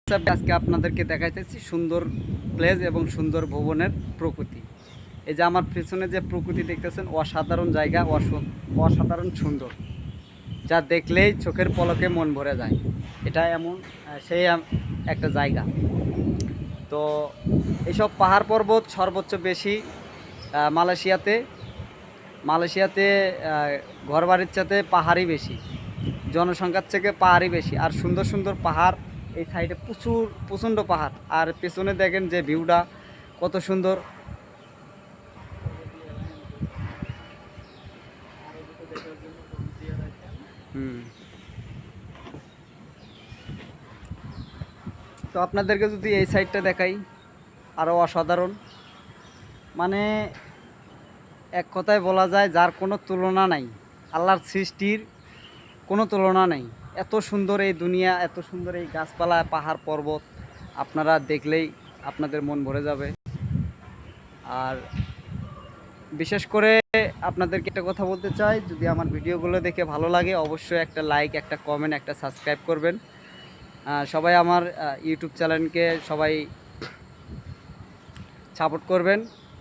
আজকে আপনাদেরকে দেখাইতেছি সুন্দর প্লেস এবং সুন্দর ভবনের প্রকৃতি। এই যে আমার পিছনে যে প্রকৃতি দেখতেছেন, অসাধারণ জায়গা, অসাধারণ সুন্দর, যা দেখলেই চোখের পলকে মন ভরে যায়। এটা এমন সেই একটা জায়গা। তো এইসব পাহাড় পর্বত সর্বোচ্চ বেশি মালয়েশিয়াতে। মালয়েশিয়াতে ঘরবাড়ির চাইতে পাহাড়ই বেশি, জনসংখ্যার থেকে পাহাড়ই বেশি। আর সুন্দর সুন্দর পাহাড় এই সাইডে প্রচণ্ড পাহাড়। আর পেছনে দেখেন যে ভিউটা কত সুন্দর। তো আপনাদেরকে যদি এই সাইডটা দেখাই, আরও অসাধারণ। মানে এক কথায় বলা যায় যার কোনো তুলনা নাই, আল্লাহর সৃষ্টির কোনো তুলনা নেই। এত সুন্দর এই দুনিয়া, এত সুন্দর এই গাছপালা, পাহাড় পর্বত, আপনারা দেখলেই আপনাদের মন ভরে যাবে। আর বিশেষ করে আপনাদেরকে একটা কথা বলতে চাই, যদি আমার ভিডিওগুলো দেখে ভালো লাগে অবশ্যই একটা লাইক, একটা কমেন্ট, একটা সাবস্ক্রাইব করবেন। সবাই আমার ইউটিউব চ্যানেলকে সবাই সাপোর্ট করবেন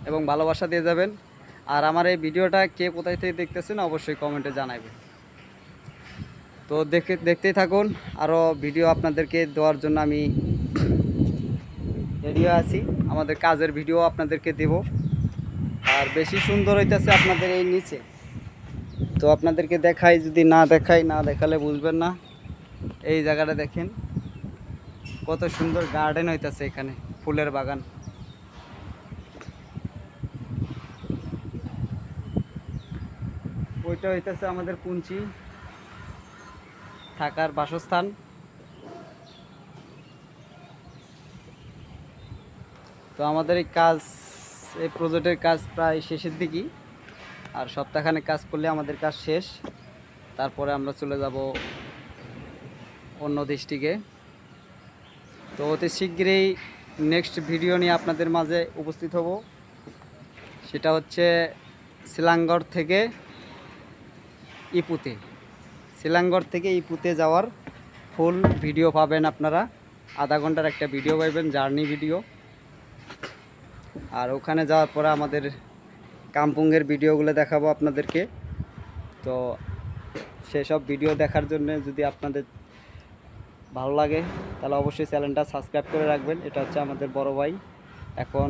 এবং ভালোবাসা দিয়ে যাবেন। আর আমার এই ভিডিওটা কে কোথায় থেকে দেখতেছেন অবশ্যই কমেন্টে জানাবেন। তো দেখতেই থাকুন, আরও ভিডিও আপনাদেরকে দেওয়ার জন্য আমি রেডি আছি। আমাদের কাজের ভিডিও আপনাদেরকে দেব। আর বেশি সুন্দর হইতেছে আপনাদের এই নিচে। তো আপনাদেরকে দেখাই, যদি না দেখালে বুঝবেন না। এই জায়গাটা দেখেন কত সুন্দর গার্ডেন হইতেছে, এখানে ফুলের বাগান। ওইটা হইতেছে আমাদের কুঞ্চি থাকার বাসস্থান। তো আমাদের এই প্রজেক্টের কাজ প্রায় শেষের দিকেই। আর সপ্তাহখানেক কাজ করলে আমাদের কাজ শেষ। তারপরে আমরা চলে যাব অন্য ডিস্ট্রিক্টে। তো অতি শীঘ্রই নেক্সট ভিডিও নিয়ে আপনাদের মাঝে উপস্থিত হব। সেটা হচ্ছে শিলাঙ্গড় থেকে ইপুতে যাওয়ার ফুল ভিডিও পাবেন আপনারা। আধা ঘন্টার একটা ভিডিও পাবেন, জার্নি ভিডিও। আর ওখানে যাওয়ার পরে আমাদের কামপুঙ্গের ভিডিওগুলো দেখাবো আপনাদেরকে। তো সেসব ভিডিও দেখার জন্য যদি আপনাদের ভালো লাগে তাহলে অবশ্যই চ্যানেলটা সাবস্ক্রাইব করে রাখবেন। এটা হচ্ছে আমাদের বড় ভাই, এখন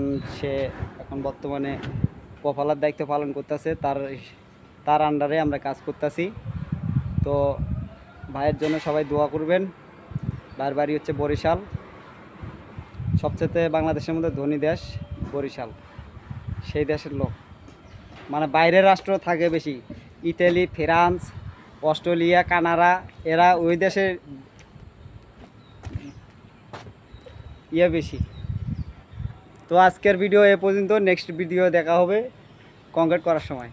বর্তমানে কপালার দায়িত্ব পালন করতেছে। তার আন্ডারে আমরা কাজ করতেছি। তো ভাইয়ের জন্য সবাই দোয়া করবেন। ভাইয়ের বাড়ি হচ্ছে বরিশাল। সবচেয়ে বাংলাদেশের মধ্যে ধনী দেশ বরিশাল, সেই দেশের লোক। মানে বাইরের রাষ্ট্র থাকে বেশি, ইতালি, ফ্রান্স, অস্ট্রেলিয়া, কানাডা, এরা ওই দেশের বেশি। তো আজকের ভিডিও এ পর্যন্ত, নেক্সট ভিডিও দেখা হবে কংক্রিট করার সময়।